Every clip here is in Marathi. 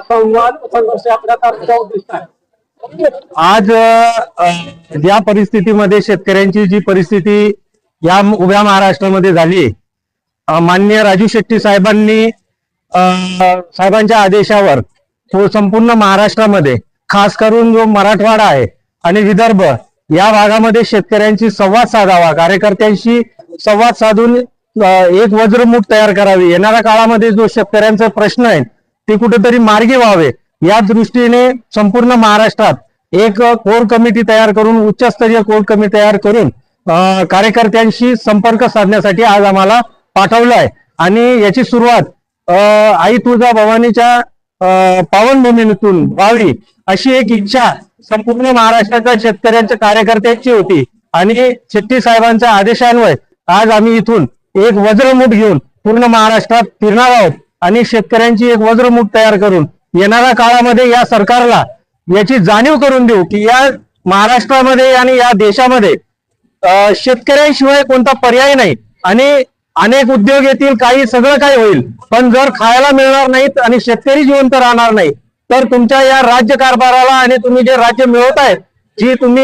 संवाद संघर्ष आपल्या तालुक्याचा उद्दिष्ट आहे. आज या परिस्थितीमध्ये शेतकऱ्यांची जी परिस्थिती या उभ्या महाराष्ट्रामध्ये झाली, माननीय राजू शेट्टी साहेबांनी साहेबांच्या आदेशावर संपूर्ण महाराष्ट्रामध्ये खास करून जो मराठवाडा आहे आणि विदर्भ या भागामध्ये शेतकऱ्यांशी संवाद साधावा, कार्यकर्त्यांशी संवाद साधून एक वज्रमुठ तयार करावी, येणाऱ्या काळामध्ये जो शेतकऱ्यांचा प्रश्न आहे ते कुठेतरी मार्गी व्हावे या दृष्टीने संपूर्ण महाराष्ट्रात एक कोर कमिटी तयार करून, उच्चस्तरीय कोर कमिटी तयार करून कार्यकर्त्यांशी संपर्क साधण्यासाठी आज आम्हाला पाठवलं आहे. आणि याची सुरुवात आई तुळजा भवानीच्या पावनभूमीतून व्हावी अशी एक इच्छा संपूर्ण महाराष्ट्राच्या शेतकऱ्यांच्या कार्यकर्त्यांची होती. आणि शेट्टी साहेबांच्या आदेशान्वये आज आम्ही इथून एक वज्रमुठ घेऊन पूर्ण महाराष्ट्रात फिरणार आहोत आणि शेतकऱ्यांची एक वज्रमुठ तयार करून येणाऱ्या काळामध्ये या सरकारला याची जाणीव करून देऊ की या महाराष्ट्रामध्ये आणि या देशामध्ये शेतकऱ्यांशिवाय कोणता पर्याय नाही. आणि अनेक उद्योग येतील, काही सगळं काही होईल, पण जर खायला मिळणार नाहीत आणि शेतकरी जिवंत राहणार नाही तर तुमच्या या राज्य कारभाराला आणि तुम्ही जे राज्य मिळवतायत, जी तुम्ही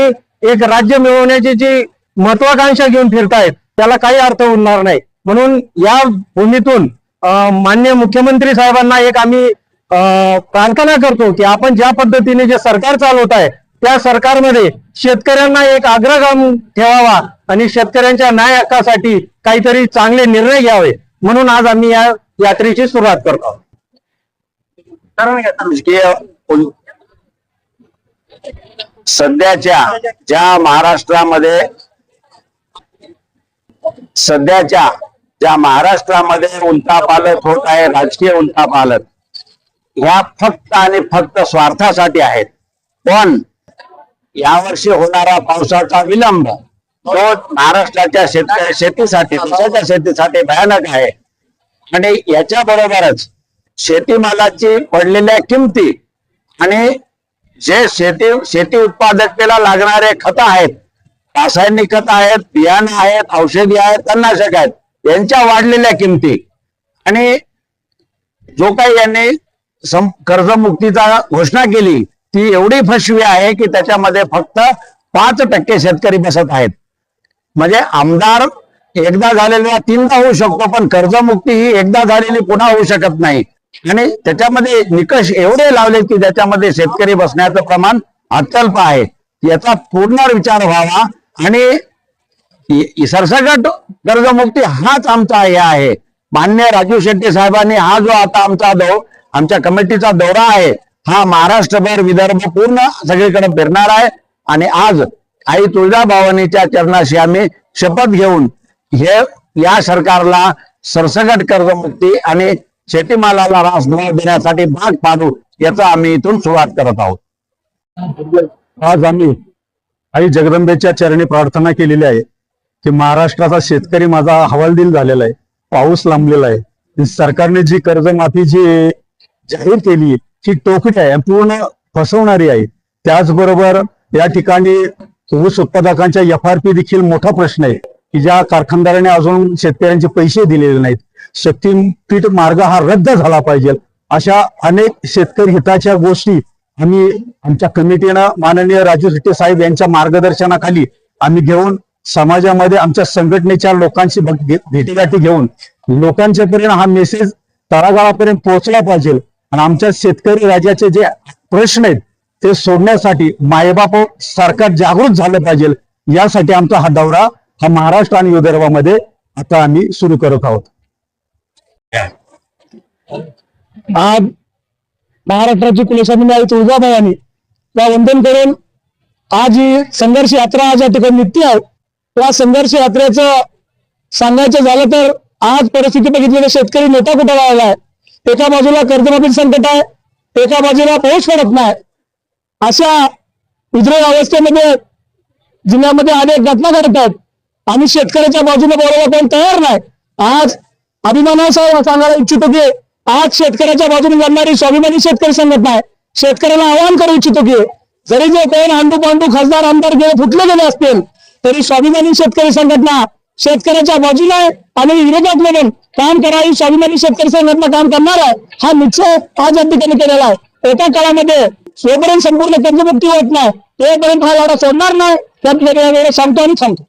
एक राज्य मिळवण्याची जी महत्वाकांक्षा घेऊन फिरतायत त्याला काही अर्थ उरणार नाही. म्हणून या भूमीतून माननीय मुख्यमंत्री साहेबांना एक आम्ही प्रार्थना करतो की आपण ज्या पद्धतीने जे सरकार चालवत आहे त्या सरकारमध्ये शेतकऱ्यांना एक अग्रगाम ठेवावा आणि शेतकऱ्यांच्या न्याय हक्कासाठी काहीतरी चांगले निर्णय घ्यावे. म्हणून आज आम्ही या यात्रेची सुरुवात करतो. सध्याच्या ज्या महाराष्ट्रामध्ये उलथापालथ होत आहे, राजकीय उलथापालथ, ह्या फक्त आणि फक्त स्वार्थासाठी आहेत. पण यावर्षी होणारा पावसाचा विलंब तो महाराष्ट्राच्या शेतीसाठी, देशाच्या शेतीसाठी भयानक आहे. आणि याच्या बरोबरच शेतीमालाची पडलेल्या किमती आणि जे शेती उत्पादकतेला लागणारे खत आहेत, रासायनिक खत आहेत, बियाणं आहेत, औषधी आहेत, तणनाशक आहेत, यांच्या वाढलेल्या किमती आणि जो काही यांनी कर्जमुक्तीचा घोषणा केली ती एवढी फसवी आहे की त्याच्यामध्ये फक्त 5% शेतकरी बसत आहेत. म्हणजे आमदार एकदा झालेला 3दा होऊ शकतो, पण कर्जमुक्ती ही एकदा झालेली पुन्हा होऊ शकत नाही. आणि त्याच्यामध्ये निकष एवढे लावले की ज्याच्यामध्ये शेतकरी बसण्याचं प्रमाण अत्यल्प आहे. याचा पूर्ण विचार व्हावा आणि सरसकट कर्जमुक्ती हाच आमचा हे आहे. मान्य राजू शेट्टी साहेबांनी हा जो आता आमच्या कमिटीचा दौरा आहे हा महाराष्ट्रभर, विदर्भ पूर्ण सगळीकडे फिरणार आहे. आणि आज आई तुळजाभवानीच्या चरणाशी आम्ही शपथ घेऊन या सरकारला सरसकट कर्जमुक्ती आणि शेतीमालाला रासभाव देण्यासाठी भाग पाडू याचा आम्ही इथून सुरुवात करत आहोत. आज आम्ही आई जगदंबेच्या चरणी प्रार्थना केलेली आहे की महाराष्ट्राचा शेतकरी माझा हवालदिल झालेला आहे, पाऊस लांबलेला आहे. सरकारने जी कर्जमाफी जी जाहीर केली ही टोकडी आहे, पूर्ण फसवणारी आहे. त्याचबरोबर या ठिकाणी ऊस उत्पादकांच्या FRP देखील मोठा प्रश्न आहे की ज्या कारखानदाराने अजून शेतकऱ्यांचे पैसे दिलेले नाहीत. शक्तीपीठ मार्ग हा रद्द झाला पाहिजे. अशा अनेक शेतकरी हिताच्या गोष्टी आम्ही आमच्या कमिटीनं माननीय राजू शेट्टी साहेब यांच्या मार्गदर्शनाखाली आम्ही घेऊन समाजामध्ये आमच्या संघटनेच्या लोकांशी भेटीगाठी घेऊन लोकांच्या पर्यंत हा मेसेज तळागाळापर्यंत पोहोचला पाहिजे. आणि आमच्या शेतकरी राज्याचे जे प्रश्न आहेत ते सोडण्यासाठी मायबाप सरकार जागृत झालं पाहिजे. यासाठी आमचा हा दौरा हा महाराष्ट्र आणि विदर्भामध्ये आता आम्ही सुरू करत आहोत. आज महाराष्ट्राची कुलस्वामिनी आई तुळजाभवानी या वंदन करून आज ही संघर्ष यात्रा आज या ठिकाणी निघते आहे. या संघर्ष यात्रेचं सांगायचं झालं तर आज परिस्थिती बघितली तर शेतकरी नेता कुठे राहिला आहे. एका बाजूला कर्जमाफी संकट आहे, एका बाजूला पाऊस पडत नाही. अशा उद्रेक अवस्थेमध्ये जिल्ह्यामध्ये अनेक घटना घडत आहेत आणि शेतकऱ्याच्या बाजूने बोलायला कोण तयार नाही. आज अभिमानासह सांगायला इच्छितो की आज शेतकऱ्याच्या बाजूने लढणारी स्वाभिमानी शेतकरी संघटना आहे. शेतकऱ्याला आवाहन करू इच्छितो की जरी जे कोण हांडू पांडू खासदार आमदार गेले फुटले गेले असतील तरी स्वाभिमानी शेतकरी संघटना शेतकऱ्याच्या बाजूला आहे आणि विरोधात म्हणून काम करा ही स्वाभिमानी शेतकरी संघटना काम करणार आहे हा निश्चय आज या ठिकाणी केलेला आहे. एका काळामध्ये जोपर्यंत संपूर्ण कर्जमुक्ती होत नाही तोपर्यंत हा लढा सोडणार नाही त्या ठिकाणी सांगतो आणि थांबतो.